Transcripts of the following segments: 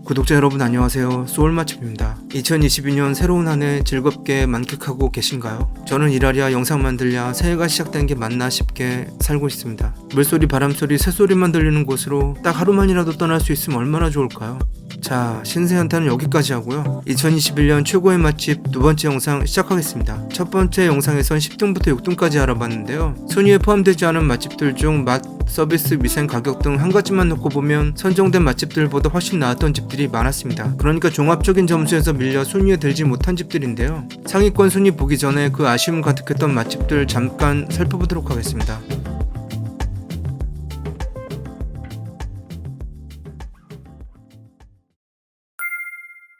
구독자 여러분 안녕하세요. 소울맛집입니다. 2022년 새로운 한 해 즐겁게 만끽하고 계신가요? 저는 일하랴 영상 만들랴 새해가 시작된 게 맞나 싶게 살고 있습니다. 물소리 바람소리 새소리만 들리는 곳으로 딱 하루만이라도 떠날 수 있으면 얼마나 좋을까요? 자, 신세한테는 여기까지 하고요. 2021년 최고의 맛집 두 번째 영상 시작하겠습니다. 첫 번째 영상에선 10등부터 6등까지 알아봤는데요. 순위에 포함되지 않은 맛집들 중 맛, 서비스, 위생, 가격 등 한 가지만 놓고 보면 선정된 맛집들보다 훨씬 나았던 집들이 많았습니다. 그러니까 종합적인 점수에서 밀려 순위에 들지 못한 집들인데요. 상위권 순위 보기 전에 그 아쉬움 가득했던 맛집들 잠깐 살펴보도록 하겠습니다.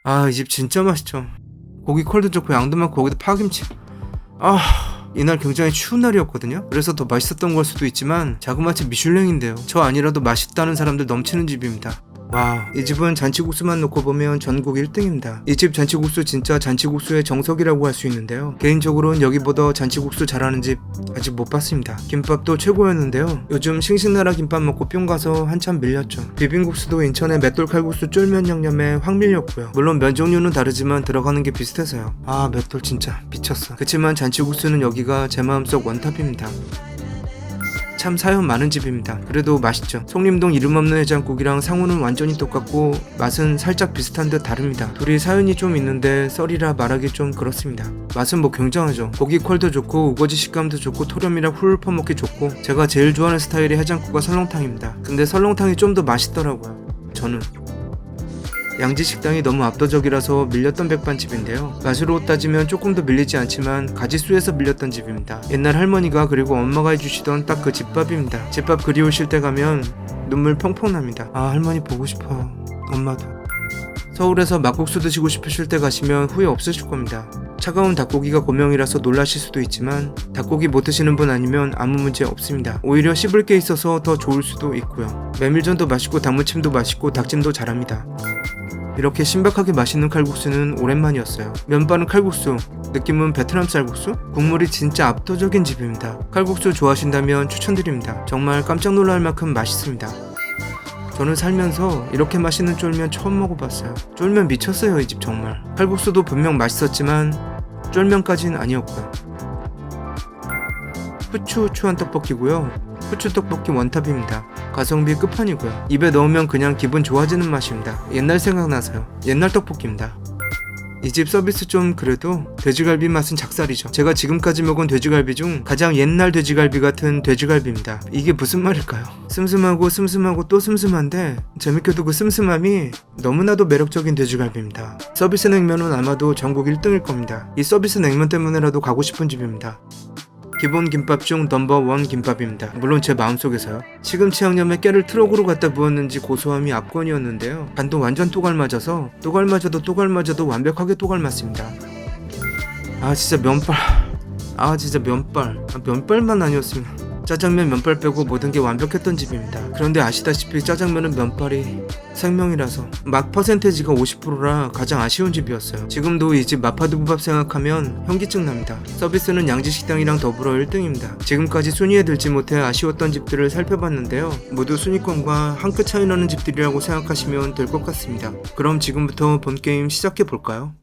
아, 이 집 진짜 맛있죠. 고기 퀄도 좋고 양도 많고 거기다 파김치. 이날 굉장히 추운 날이었거든요. 그래서 더 맛있었던 걸 수도 있지만 자그마치 미슐랭인데요. 저 아니라도 맛있다는 사람들 넘치는 집입니다. 와, 이 집은 잔치국수만 놓고 보면 전국 1등입니다. 이 집 잔치국수 진짜 잔치국수의 정석이라고 할 수 있는데요. 개인적으로는 여기보다 잔치국수 잘하는 집 아직 못 봤습니다. 김밥도 최고였는데요. 요즘 싱싱나라 김밥 먹고 뿅 가서 한참 밀렸죠. 비빔국수도 인천의 맷돌 칼국수 쫄면 양념에 확 밀렸고요. 물론 면 종류는 다르지만 들어가는 게 비슷해서요. 아, 맷돌 진짜 미쳤어. 그치만 잔치국수는 여기가 제 마음속 원탑입니다. 참 사연 많은 집입니다. 그래도 맛있죠. 송림동 이름 없는 해장국이랑 상호는 완전히 똑같고 맛은 살짝 비슷한 듯 다릅니다. 둘이 사연이 좀 있는데 썰이라 말하기 좀 그렇습니다. 맛은 뭐 굉장하죠. 고기 퀄도 좋고 우거지 식감도 좋고 토렴이라 훌 퍼먹기 좋고 제가 제일 좋아하는 스타일의 해장국과 설렁탕입니다. 근데 설렁탕이 좀 더 맛있더라고요. 저는 양지식당이 너무 압도적이라서 밀렸던 백반집인데요. 맛으로 따지면 조금 더 밀리지 않지만 가지수에서 밀렸던 집입니다. 옛날 할머니가 그리고 엄마가 해주시던 딱 그 집밥입니다. 집밥 그리우실 때 가면 눈물 펑펑 납니다. 아, 할머니 보고 싶어요. 엄마도. 서울에서 막국수 드시고 싶으실 때 가시면 후회 없으실 겁니다. 차가운 닭고기가 고명이라서 놀라실 수도 있지만 닭고기 못 드시는 분 아니면 아무 문제 없습니다. 오히려 씹을 게 있어서 더 좋을 수도 있고요. 메밀전도 맛있고 닭무침도 맛있고 닭찜도 잘합니다. 이렇게 신박하게 맛있는 칼국수는 오랜만이었어요. 면발은 칼국수, 느낌은 베트남 쌀국수? 국물이 진짜 압도적인 집입니다. 칼국수 좋아하신다면 추천드립니다. 정말 깜짝 놀랄 만큼 맛있습니다. 저는 살면서 이렇게 맛있는 쫄면 처음 먹어봤어요. 쫄면 미쳤어요, 이 집 정말. 칼국수도 분명 맛있었지만 쫄면까진 아니었고요. 후추한 떡볶이고요. 후추 떡볶이 원탑입니다. 가성비 끝판이고요. 입에 넣으면 그냥 기분 좋아지는 맛입니다. 옛날 생각나서요. 옛날 떡볶이입니다. 이 집 서비스 좀 그래도 돼지갈비 맛은 작살이죠. 제가 지금까지 먹은 돼지갈비 중 가장 옛날 돼지갈비 같은 돼지갈비입니다. 이게 무슨 말일까요? 슴슴하고 또 슴슴한데 재밌게도 그 슴슴함이 너무나도 매력적인 돼지갈비입니다. 서비스 냉면은 아마도 전국 1등일 겁니다. 이 서비스 냉면 때문에라도 가고 싶은 집입니다. 기본 김밥 중 넘버1 김밥입니다. 물론 제 마음속에서요. 시금치 양념에 깨를 트럭으로 갖다 부었는지 고소함이 압권이었는데요. 간도 완전 또갈맞아서 또갈맞아도 완벽하게 또갈맞습니다. 아, 진짜 면발. 면발만 아니었으면. 짜장면 면발 빼고 모든 게 완벽했던 집입니다. 그런데 아시다시피 짜장면은 면발이 생명이라서 맛 퍼센테이지가 50%라 가장 아쉬운 집이었어요. 지금도 이 집 마파두부밥 생각하면 현기증 납니다. 서비스는 양지식당이랑 더불어 1등입니다. 지금까지 순위에 들지 못해 아쉬웠던 집들을 살펴봤는데요. 모두 순위권과 한 끗 차이 나는 집들이라고 생각하시면 될 것 같습니다. 그럼 지금부터 본 게임 시작해볼까요?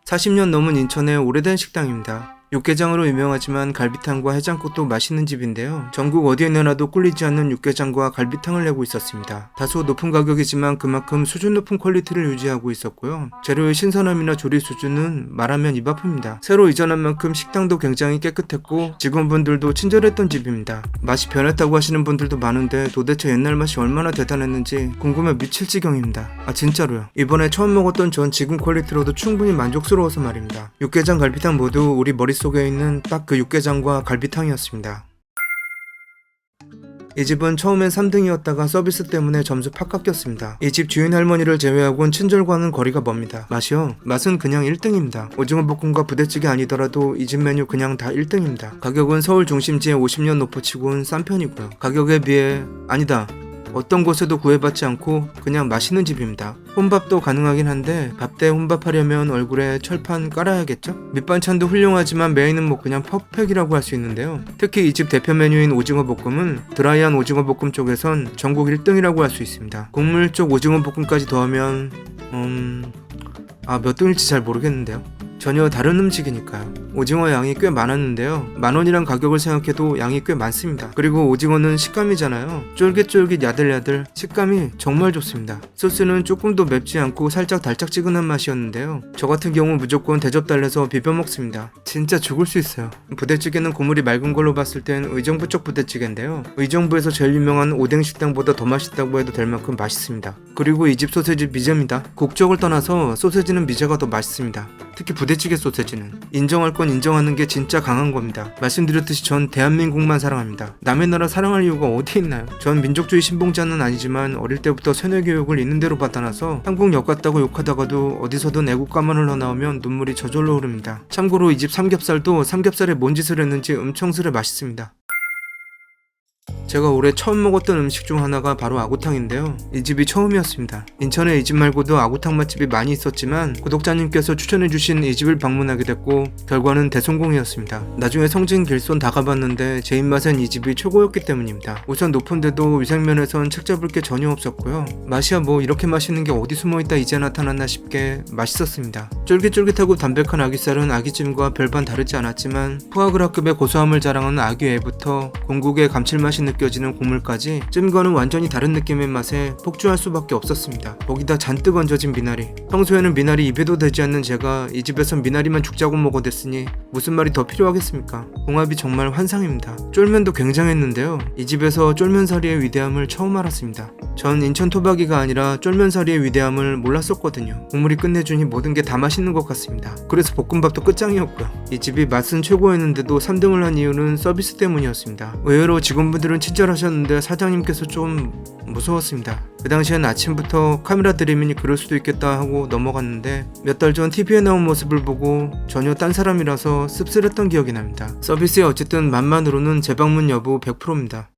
40년 넘은 인천의 오래된 식당입니다. 육개장으로 유명하지만 갈비탕과 해장국도 맛있는 집인데요. 전국 어디에 내놔도 꿀리지 않는 육개장과 갈비탕을 내고 있었습니다. 다소 높은 가격이지만 그만큼 수준 높은 퀄리티를 유지하고 있었고요. 재료의 신선함이나 조리 수준은 말하면 입 아픕니다. 새로 이전한 만큼 식당도 굉장히 깨끗했고 직원분들도 친절했던 집입니다. 맛이 변했다고 하시는 분들도 많은데 도대체 옛날 맛이 얼마나 대단했는지 궁금해 미칠 지경입니다. 아, 진짜로요. 이번에 처음 먹었던 전 지금 퀄리티로도 충분히 만족스러워서 말입니다. 육개장, 갈비탕 모두 우리 머릿속에 있는 딱 그 육개장과 갈비탕이었습니다. 이 집은 처음엔 3등이었다가 서비스 때문에 점수 팍 깎였습니다. 이 집 주인 할머니를 제외하고는 친절과는 거리가 멉니다. 맛은 그냥 1등입니다. 오징어 볶음과 부대찌개 아니더라도 이 집 메뉴 그냥 다 1등입니다. 가격은 서울 중심지에 50년 높아치고는 싼 편이고요. 가격에 비해 어떤 곳에도 구애받지 않고 그냥 맛있는 집입니다. 혼밥도 가능하긴 한데 밥 대 혼밥하려면 얼굴에 철판 깔아야겠죠? 밑반찬도 훌륭하지만 메인은 뭐 그냥 퍼펙이라고 할 수 있는데요. 특히 이 집 대표 메뉴인 오징어 볶음은 드라이한 오징어 볶음 쪽에선 전국 1등이라고 할 수 있습니다. 국물 쪽 오징어 볶음까지 더하면 몇 등일지 잘 모르겠는데요. 전혀 다른 음식이니까요. 오징어 양이 꽤 많았는데요. 10,000원이란 가격을 생각해도 양이 꽤 많습니다. 그리고 오징어는 식감이잖아요. 쫄깃쫄깃 야들야들 식감이 정말 좋습니다. 소스는 조금 더 맵지 않고 살짝 달짝지근한 맛이었는데요. 저 같은 경우 무조건 대접 달래서 비벼 먹습니다. 진짜 죽을 수 있어요. 부대찌개는 국물이 맑은 걸로 봤을 땐 의정부 쪽 부대찌개인데요. 의정부에서 제일 유명한 오뎅 식당보다 더 맛있다고 해도 될 만큼 맛있습니다. 그리고 이 집 소세지 미제입니다. 국적을 떠나서 소세지는 미제가 더 맛있습니다. 특히 부대찌개 소세지는 인정할 건 인정하는 게 진짜 강한 겁니다. 말씀드렸듯이 전 대한민국만 사랑합니다. 남의 나라 사랑할 이유가 어디 있나요? 전 민족주의 신봉자는 아니지만 어릴 때부터 세뇌교육을 있는 대로 받아놔서 한국 역 같다고 욕하다가도 어디서든 애국가만 흘러나오면 눈물이 저절로 흐릅니다. 참고로 이 집 삼겹살도 삼겹살에 뭔 짓을 했는지 엄청스레 맛있습니다. 제가 올해 처음 먹었던 음식 중 하나가 바로 아구탕인데요. 이 집이 처음이었습니다. 인천에 이 집 말고도 아구탕 맛집이 많이 있었지만 구독자님께서 추천해주신 이 집을 방문하게 됐고 결과는 대성공이었습니다. 나중에 성진 길손 다 가봤는데 제 입맛엔 이 집이 최고였기 때문입니다. 우선 높은데도 위생면에선 책 잡을 게 전혀 없었고요. 맛이야 뭐 이렇게 맛있는 게 어디 숨어있다 이제 나타났나 싶게 맛있었습니다. 쫄깃쫄깃하고 담백한 아귀살은 아귀찜과 별반 다르지 않았지만 푸아그라급의 고소함을 자랑하는 아귀애부터 공국의 감칠맛이 느껴지는 국물까지 찜과는 완전히 다른 느낌의 맛에 폭주할 수밖에 없었습니다. 거기다 잔뜩 얹어진 미나리. 평소에는 미나리 입에도 대지 않는 제가 이 집에선 미나리만 죽자고 먹어댔으니 무슨 말이 더 필요하겠습니까? 궁합이 정말 환상입니다. 쫄면도 굉장했는데요. 이 집에서 쫄면사리의 위대함을 처음 알았습니다. 전 인천 토박이가 아니라 쫄면사리의 위대함을 몰랐었거든요. 국물이 끝내주니 모든 게 다 맛있는 것 같습니다. 그래서 볶음밥도 끝장이었고요. 이 집이 맛은 최고였는데도 3등을 한 이유는 서비스 때문이었습니다. 의외로 직원분들은 친절하셨는데 사장님께서 좀 무서웠습니다. 그 당시엔 아침부터 카메라 들이미니 그럴 수도 있겠다 하고 넘어갔는데 몇 달 전 TV에 나온 모습을 보고 전혀 딴 사람이라서 씁쓸했던 기억이 납니다. 서비스에 어쨌든 맛만으로는 재방문 여부 100%입니다.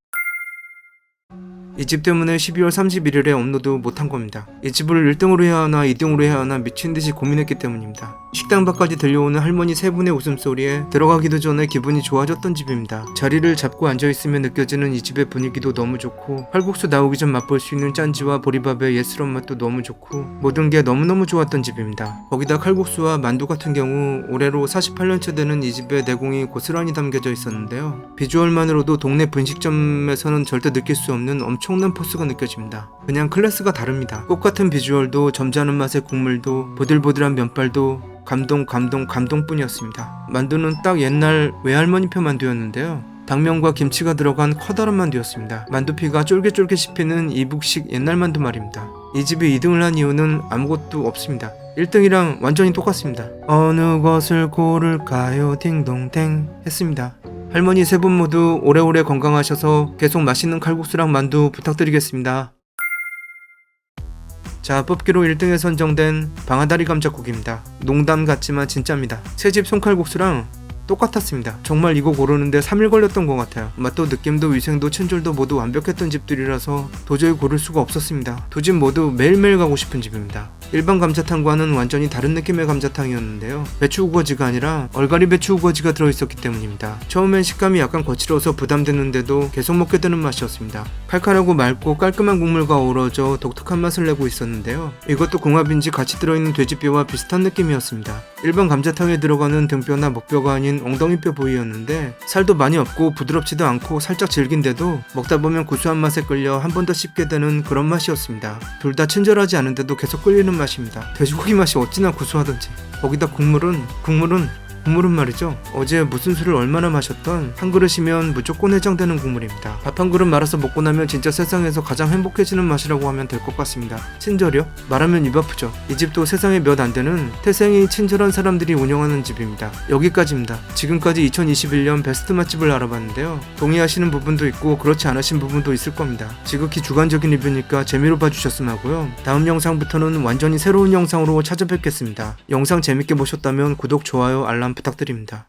이 집 때문에 12월 31일에 업로드 못한 겁니다. 이 집을 1등으로 해야 하나 2등으로 해야 하나 미친듯이 고민했기 때문입니다. 식당 밖까지 들려오는 할머니 세 분의 웃음소리에 들어가기도 전에 기분이 좋아졌던 집입니다. 자리를 잡고 앉아있으면 느껴지는 이 집의 분위기도 너무 좋고 칼국수 나오기 전 맛볼 수 있는 짠지와 보리밥의 예스러운 맛도 너무 좋고 모든 게 너무너무 좋았던 집입니다. 거기다 칼국수와 만두 같은 경우 올해로 48년째 되는 이 집의 내공이 고스란히 담겨져 있었는데요. 비주얼만으로도 동네 분식점에서는 절대 느낄 수 없는 엄청난 포스가 느껴집니다. 그냥 클래스가 다릅니다. 꽃같은 비주얼도 점잖은 맛의 국물도 보들보들한 면발도 감동뿐이었습니다. 만두는 딱 옛날 외할머니표 만두였는데요. 당면과 김치가 들어간 커다란 만두였습니다. 만두피가 쫄깃쫄깃 씹히는 이북식 옛날 만두 말입니다. 이 집이 2등을 한 이유는 아무것도 없습니다. 1등이랑 완전히 똑같습니다. 어느 것을 고를까요 딩동댕 했습니다. 할머니 세 분 모두 오래오래 건강하셔서 계속 맛있는 칼국수랑 만두 부탁드리겠습니다. 자, 뽑기로 1등에 선정된 방아다리 감자국입니다. 농담 같지만 진짜입니다. 새집 손칼국수랑 똑같았습니다. 정말 이거 고르는데 3일 걸렸던 것 같아요. 맛도 느낌도 위생도 친절도 모두 완벽했던 집들이라서 도저히 고를 수가 없었습니다. 두 집 모두 매일매일 가고 싶은 집입니다. 일반 감자탕과는 완전히 다른 느낌의 감자탕이었는데요. 배추 우거지가 아니라 얼갈이 배추 우거지가 들어있었기 때문입니다. 처음엔 식감이 약간 거칠어서 부담됐는데도 계속 먹게 되는 맛이었습니다. 칼칼하고 맑고 깔끔한 국물과 어우러져 독특한 맛을 내고 있었는데요. 이것도 궁합인지 같이 들어있는 돼지뼈와 비슷한 느낌이었습니다. 일반 감자탕에 들어가는 등뼈나 목뼈가 아닌 엉덩이뼈 부위였는데 살도 많이 없고 부드럽지도 않고 살짝 질긴데도 먹다 보면 구수한 맛에 끌려 한 번 더 씹게 되는 그런 맛이었습니다. 둘 다 친절하지 않은데도 계속 끌리는 맛입니다. 돼지고기 맛이 어찌나 구수하던지. 거기다 국물은 말이죠. 어제 무슨 술을 얼마나 마셨던 한 그릇이면 무조건 해장되는 국물입니다. 밥 한 그릇 말아서 먹고 나면 진짜 세상에서 가장 행복해지는 맛이라고 하면 될 것 같습니다. 친절이요? 말하면 입 아프죠. 이 집도 세상에 몇 안 되는 태생이 친절한 사람들이 운영하는 집입니다. 여기까지입니다. 지금까지 2021년 베스트 맛집을 알아봤는데요. 동의하시는 부분도 있고 그렇지 않으신 부분도 있을 겁니다. 지극히 주관적인 리뷰니까 재미로 봐주셨으면 하고요. 다음 영상부터는 완전히 새로운 영상으로 찾아뵙겠습니다. 영상 재밌게 보셨다면 구독, 좋아요, 알람 부탁드립니다.